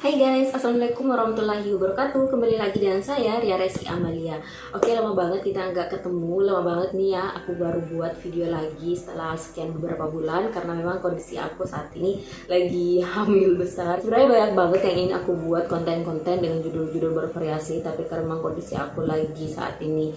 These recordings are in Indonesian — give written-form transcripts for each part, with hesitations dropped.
Hai guys, assalamualaikum warahmatullahi wabarakatuh. Kembali lagi dengan saya Ria Reski Amalia. Oke, lama banget kita nggak ketemu, lama banget nih ya. Aku baru buat video lagi setelah sekian beberapa bulan karena memang kondisi aku saat ini lagi hamil besar. Sebenarnya banyak banget yang ingin aku buat konten-konten dengan judul-judul bervariasi, tapi karena memang kondisi aku lagi saat ini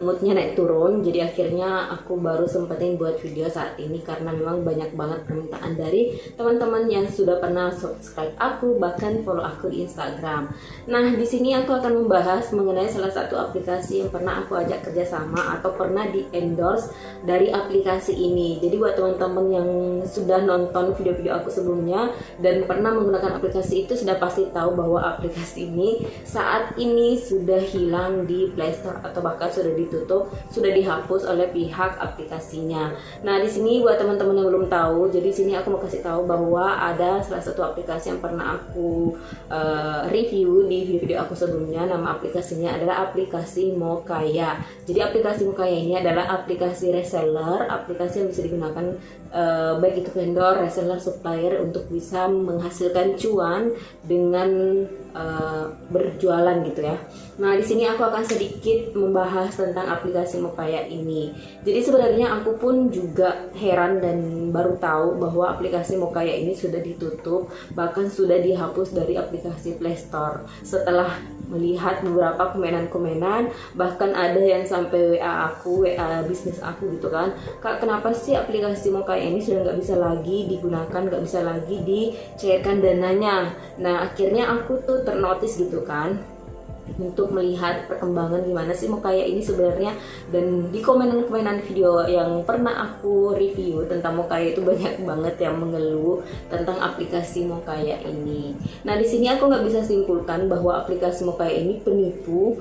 moodnya naik turun, jadi akhirnya aku baru sempetin buat video saat ini karena memang banyak banget permintaan dari teman-teman yang sudah pernah subscribe aku, bahkan follow aku di Instagram. Nah, di sini aku akan membahas mengenai salah satu aplikasi yang pernah aku ajak kerjasama atau pernah di endorse dari aplikasi ini. Jadi buat teman-teman yang sudah nonton video-video aku sebelumnya dan pernah menggunakan aplikasi itu sudah pasti tahu bahwa aplikasi ini saat ini sudah hilang di Play Store atau bahkan sudah ditutup, sudah dihapus oleh pihak aplikasinya. Nah, di sini buat teman-teman yang belum tahu, jadi sini aku mau kasih tahu bahwa ada salah satu aplikasi yang pernah aku review di video-video aku sebelumnya. Nama aplikasinya adalah aplikasi Mokaya. Jadi aplikasi Mokaya ini adalah aplikasi reseller, aplikasi yang bisa digunakan baik itu vendor, reseller, supplier untuk bisa menghasilkan cuan dengan berjualan gitu ya. Nah, di sini aku akan sedikit membahas tentang aplikasi Mokaya ini. Jadi sebenarnya aku pun juga heran dan baru tahu bahwa aplikasi Mokaya ini sudah ditutup, bahkan sudah dihapus dari aplikasi Play Store. Setelah melihat beberapa komenan-komenan, bahkan ada yang sampai WA aku, WA bisnis aku gitu kan, Kak, kenapa sih aplikasi Mokaya ini sudah nggak bisa lagi digunakan, nggak bisa lagi dicairkan dananya. Nah, akhirnya aku tuh ternotis gitu kan untuk melihat perkembangan gimana sih Mokaya ini sebenarnya. Dan di komenan-komenan video yang pernah aku review tentang Mokaya itu banyak banget yang mengeluh tentang aplikasi Mokaya ini. Nah, di sini aku nggak bisa simpulkan bahwa aplikasi Mokaya ini penipu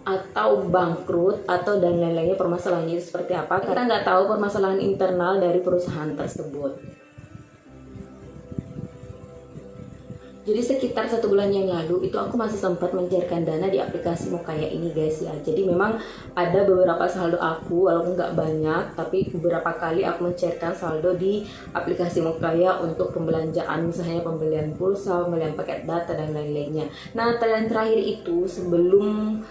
atau bangkrut atau dan lain-lainnya, permasalahannya itu seperti apa, karena nggak tahu permasalahan internal dari perusahaan tersebut. Jadi sekitar 1 bulan yang lalu itu aku masih sempat mencairkan dana di aplikasi Mokaya ini guys ya. Jadi memang ada beberapa saldo aku, walaupun nggak banyak, tapi beberapa kali aku mencairkan saldo di aplikasi Mokaya untuk pembelanjaan, misalnya pembelian pulsa, pembelian paket data dan lain-lainnya. Nah, yang terakhir itu sebelum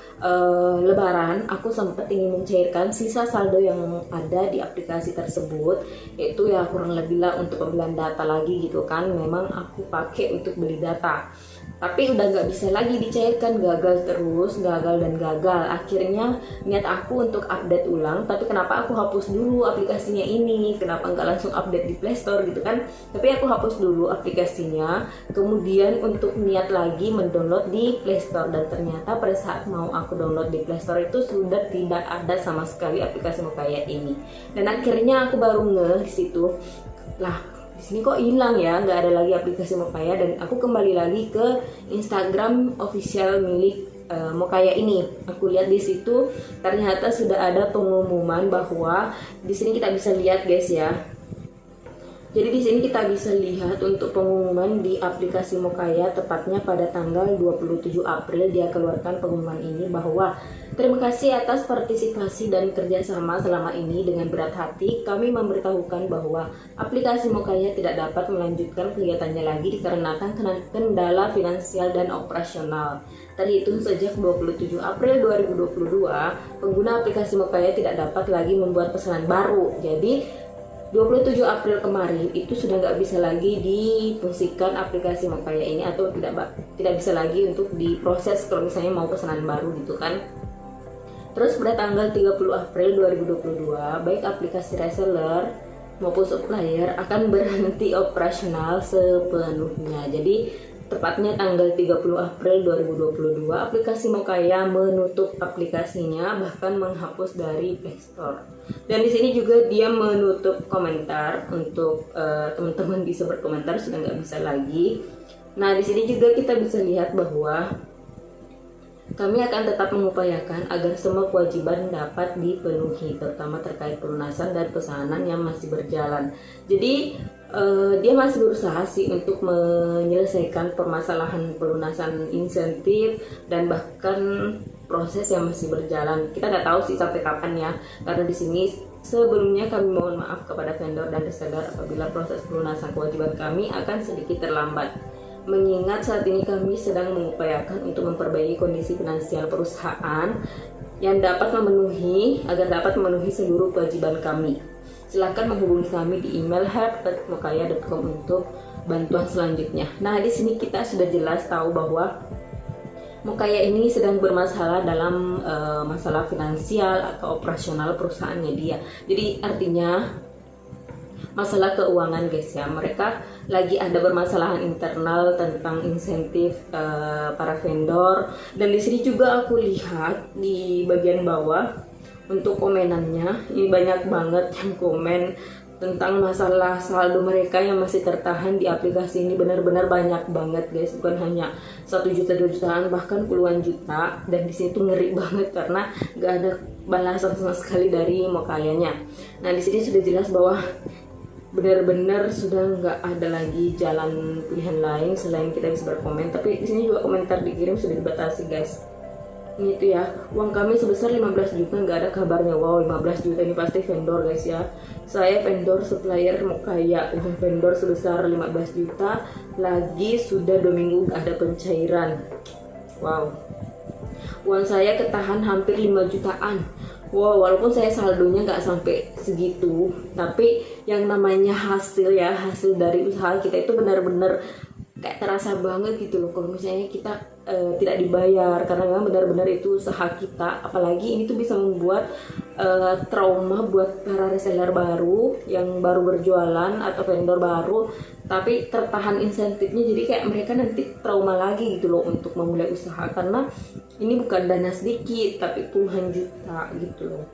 Lebaran aku sempat ingin mencairkan sisa saldo yang ada di aplikasi tersebut, yaitu ya kurang lebih lah untuk pembelian data lagi gitu kan. Memang aku pakai untuk beli data, tapi udah nggak bisa lagi dicairkan, gagal terus, gagal dan gagal. Akhirnya niat aku untuk update ulang, tapi kenapa aku hapus dulu aplikasinya ini, kenapa nggak langsung update di Play Store gitu kan. Tapi aku hapus dulu aplikasinya, kemudian untuk niat lagi mendownload di Play Store, dan ternyata pada saat mau aku download di Play Store itu sudah tidak ada sama sekali aplikasi Mokaya ini. Dan akhirnya aku baru ngeh di situ, lah di sini kok hilang ya, nggak ada lagi aplikasi Mokaya. Dan aku kembali lagi ke Instagram official milik Mokaya ini. Aku lihat di situ ternyata sudah ada pengumuman bahwa di sini kita bisa lihat guys ya. Jadi di sini kita bisa lihat untuk pengumuman di aplikasi Mokaya, tepatnya pada tanggal 27 April dia keluarkan pengumuman ini bahwa terima kasih atas partisipasi dan kerjasama selama ini. Dengan berat hati kami memberitahukan bahwa aplikasi Mokaya tidak dapat melanjutkan kegiatannya lagi dikarenakan kendala finansial dan operasional. Terhitung sejak 27 April 2022, pengguna aplikasi Mokaya tidak dapat lagi membuat pesanan baru. Jadi 27 April kemarin itu sudah nggak bisa lagi difungsikan aplikasi Mokaya ini, atau tidak bisa lagi untuk diproses kalau misalnya mau pesanan baru gitu kan. Terus pada tanggal 30 April 2022, baik aplikasi reseller maupun supplier akan berhenti operasional sepenuhnya. Jadi tepatnya tanggal 30 April 2022, aplikasi Mokaya menutup aplikasinya, bahkan menghapus dari Play Store. Dan di sini juga dia menutup komentar untuk teman-teman bisa berkomentar, sudah nggak bisa lagi. Nah, di sini juga kita bisa lihat bahwa kami akan tetap mengupayakan agar semua kewajiban dapat dipenuhi, terutama terkait pelunasan dan pesanan yang masih berjalan. Jadi dia masih berusaha sih untuk menyelesaikan permasalahan pelunasan insentif dan bahkan proses yang masih berjalan. Kita nggak tahu sih sampai kapan ya, karena di sini sebelumnya kami mohon maaf kepada vendor dan reseller apabila proses pelunasan kewajiban kami akan sedikit terlambat. mengingat saat ini kami sedang mengupayakan untuk memperbaiki kondisi finansial perusahaan yang dapat memenuhi seluruh kewajiban kami. Silakan menghubungi kami di email help@mokaya.com untuk bantuan selanjutnya. Nah, di sini kita sudah jelas tahu bahwa Mokaya ini sedang bermasalah dalam masalah finansial atau operasional perusahaannya dia. Jadi artinya masalah keuangan guys ya, mereka lagi ada permasalahan internal tentang insentif para vendor. Dan di sini juga aku lihat di bagian bawah untuk komenannya ini banyak banget yang komen tentang masalah saldo mereka yang masih tertahan di aplikasi ini. Benar-benar banyak banget guys, bukan hanya 1 juta 2 jutaan, bahkan puluhan juta. Dan di sini tuh ngeri banget karena gak ada balasan sama sekali dari Mokayanya. Nah, di sini sudah jelas bahwa benar-benar sudah nggak ada lagi jalan pilihan lain selain kita bisa berkomen. Tapi di sini juga komentar dikirim sudah dibatasi guys. Ini tuh ya, uang kami sebesar 15 juta nggak ada kabarnya. Wow, 15 juta ini pasti vendor guys ya. Saya vendor supplier Mokaya, uang vendor sebesar 15 juta lagi sudah 2 minggu nggak ada pencairan. Wow, uang saya ketahan hampir 5 jutaan. Wow, walaupun saya saldonya nggak sampai segitu, tapi yang namanya hasil dari usaha kita itu benar-benar kayak terasa banget gitu loh kalau misalnya kita tidak dibayar, karena memang benar-benar itu usaha kita. Apalagi ini tuh bisa membuat trauma buat para reseller baru yang baru berjualan atau vendor baru tapi tertahan insentifnya, jadi kayak mereka nanti trauma lagi gitu loh untuk memulai usaha, karena ini bukan dana sedikit tapi puluhan juta gitu loh.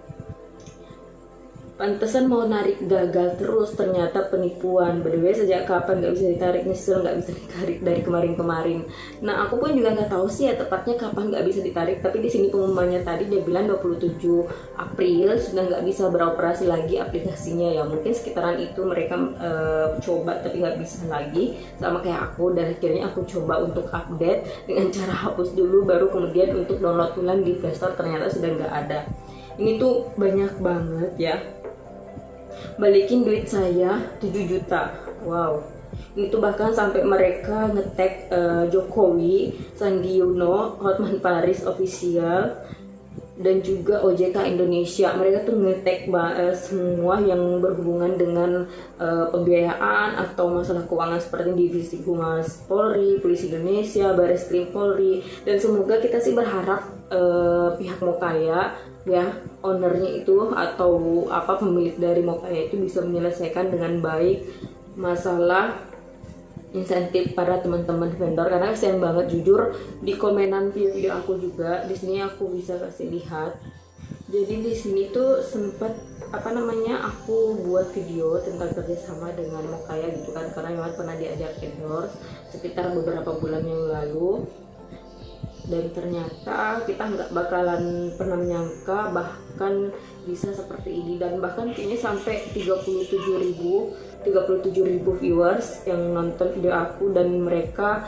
Pantesan mau narik gagal terus, ternyata penipuan. By the way, sejak kapan nggak bisa ditarik? Nyesel nggak bisa ditarik dari kemarin-kemarin. Nah, aku pun juga nggak tahu sih ya tepatnya kapan nggak bisa ditarik. Tapi di sini pengumumannya tadi dia bilang 27 April sudah nggak bisa beroperasi lagi aplikasinya ya. Mungkin sekitaran itu mereka coba tapi nggak bisa lagi. Sama kayak aku, dan akhirnya aku coba untuk update dengan cara hapus dulu, baru kemudian untuk download ulang di Play Store ternyata sudah nggak ada. Ini tuh banyak banget ya. Balikin duit saya 7 juta. Wow, itu bahkan sampai mereka nge-tag Jokowi, Sandi Uno, Hotman Paris official, dan juga OJK Indonesia. Mereka tuh nge-tag semua yang berhubungan dengan pembiayaan atau masalah keuangan seperti Divisi Humas Polri, Polisi Indonesia, Barreskrim Polri. Dan semoga kita sih berharap pihak Mokaya ya, ownernya itu atau pemilik dari Mokaya itu bisa menyelesaikan dengan baik masalah insentif para teman-teman vendor, karena kasihan banget jujur di komenan video aku juga. Di sini aku bisa kasih lihat. Jadi di sini tuh sempat aku buat video tentang kerjasama dengan Mokaya gitu kan, karena memang pernah diajak endorse sekitar beberapa bulan yang lalu. Dan ternyata kita nggak bakalan pernah menyangka bahkan bisa seperti ini, dan bahkan kayaknya sampai 37.000 viewers yang nonton video aku, dan mereka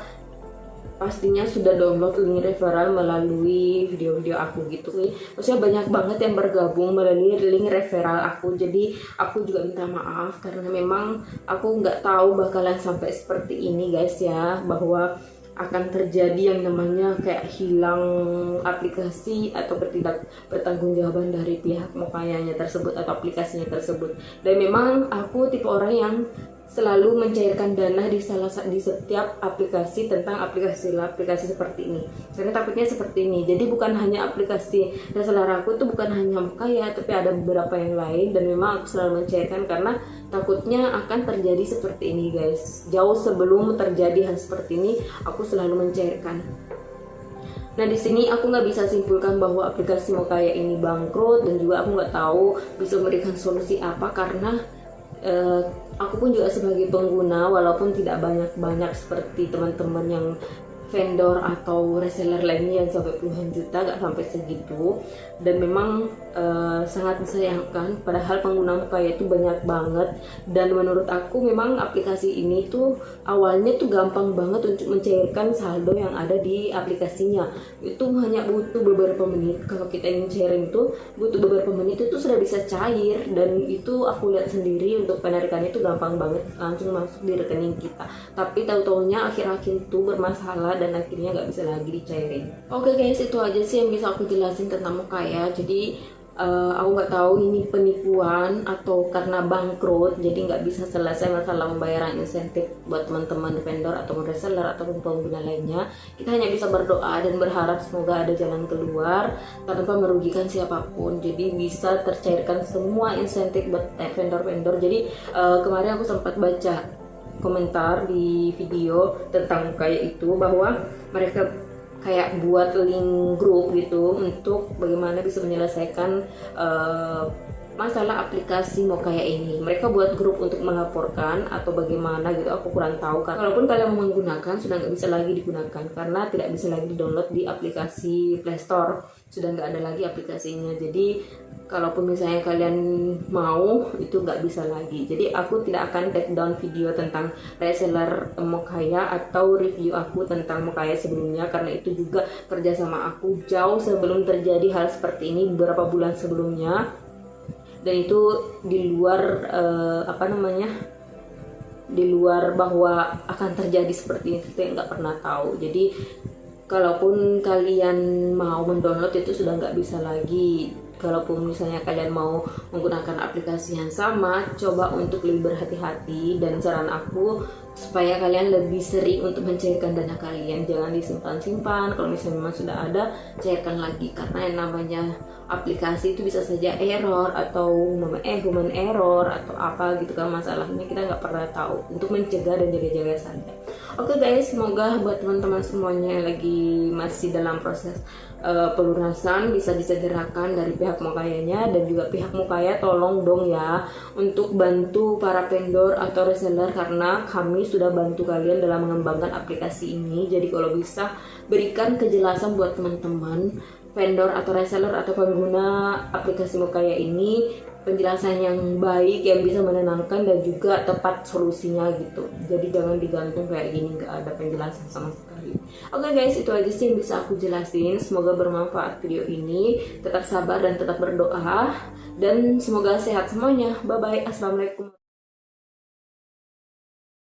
pastinya sudah download link referral melalui video-video aku gitu. Maksudnya banyak banget yang bergabung melalui link referral aku. Jadi aku juga minta maaf karena memang aku nggak tahu bakalan sampai seperti ini guys ya, bahwa akan terjadi yang namanya kayak hilang aplikasi atau bertanggung-jawaban dari pihak Mokayanya tersebut atau aplikasinya tersebut. Dan memang aku tipe orang yang selalu mencairkan dana di setiap aplikasi tentang aplikasi seperti ini, karena takutnya seperti ini. Jadi bukan hanya aplikasi reseller aku itu bukan hanya Mokaya, tapi ada beberapa yang lain, dan memang aku selalu mencairkan karena takutnya akan terjadi seperti ini guys. Jauh sebelum terjadi hal seperti ini aku selalu mencairkan. Nah, di sini aku nggak bisa simpulkan bahwa aplikasi Mokaya ini bangkrut, dan juga aku nggak tahu bisa memberikan solusi apa, karena aku pun juga sebagai pengguna, walaupun tidak banyak-banyak seperti teman-teman yang vendor atau reseller lainnya yang sampai puluhan juta, gak sampai segitu. Dan memang sangat disayangkan, padahal pengguna Mukaya itu banyak banget. Dan menurut aku memang aplikasi ini tuh awalnya tuh gampang banget untuk mencairkan saldo yang ada di aplikasinya. Itu hanya butuh beberapa menit. Kalau kita ingin sharing tuh butuh beberapa menit itu sudah bisa cair, dan itu aku lihat sendiri untuk penarikannya itu gampang banget, langsung masuk di rekening kita. Tapi tahu-taunya akhir-akhir itu bermasalah dan akhirnya nggak bisa lagi dicairin. Oke guys, itu aja sih yang bisa aku jelasin tentang Mukaya. Jadi aku nggak tahu ini penipuan atau karena bangkrut jadi nggak bisa selesai masalah pembayaran insentif buat teman-teman vendor atau reseller ataupun pengguna lainnya. Kita hanya bisa berdoa dan berharap semoga ada jalan keluar tanpa merugikan siapapun, jadi bisa tercairkan semua insentif buat vendor-vendor. Jadi kemarin aku sempat baca komentar di video tentang kayak itu, bahwa mereka kayak buat link grup gitu untuk bagaimana bisa menyelesaikan masalah aplikasi Mukaya ini. Mereka buat grup untuk melaporkan atau bagaimana gitu, aku kurang tahu kan. Kalaupun kalian menggunakan sudah nggak bisa lagi digunakan karena tidak bisa lagi download di aplikasi Play Store, sudah nggak ada lagi aplikasinya. Jadi kalaupun misalnya kalian mau itu nggak bisa lagi. Jadi aku tidak akan take down video tentang reseller Mukaya atau review aku tentang Mukaya sebelumnya, karena itu juga kerjasama aku jauh sebelum terjadi hal seperti ini beberapa bulan sebelumnya, dan itu di luar di luar bahwa akan terjadi seperti ini, kita nggak pernah tahu. Jadi kalaupun kalian mau mendownload itu sudah nggak bisa lagi. Kalaupun misalnya kalian mau menggunakan aplikasi yang sama, coba untuk lebih berhati-hati, dan saran aku supaya kalian lebih sering untuk mencairkan dana kalian, jangan disimpan-simpan. Kalau misalnya memang sudah ada, cairkan lagi, karena yang namanya aplikasi itu bisa saja error atau human error atau apa gitu kan, masalahnya kita nggak pernah tahu. Untuk mencegah dan jaga-jaga saja. Oke guys, semoga buat teman-teman semuanya yang lagi masih dalam proses pelunasan bisa disegerakan dari pihak Mukayanya, dan juga pihak Mukaya tolong dong ya untuk bantu para vendor atau reseller, karena kami sudah bantu kalian dalam mengembangkan aplikasi ini. Jadi kalau bisa berikan kejelasan buat teman-teman vendor atau reseller atau pengguna aplikasi Mukaya ini, penjelasan yang baik yang bisa menenangkan dan juga tepat solusinya gitu. Jadi jangan digantung kayak gini, nggak ada penjelasan sama sekali. Oke guys, itu aja sih yang bisa aku jelasin. Semoga bermanfaat video ini. Tetap sabar dan tetap berdoa, dan semoga sehat semuanya. Bye bye. Assalamualaikum.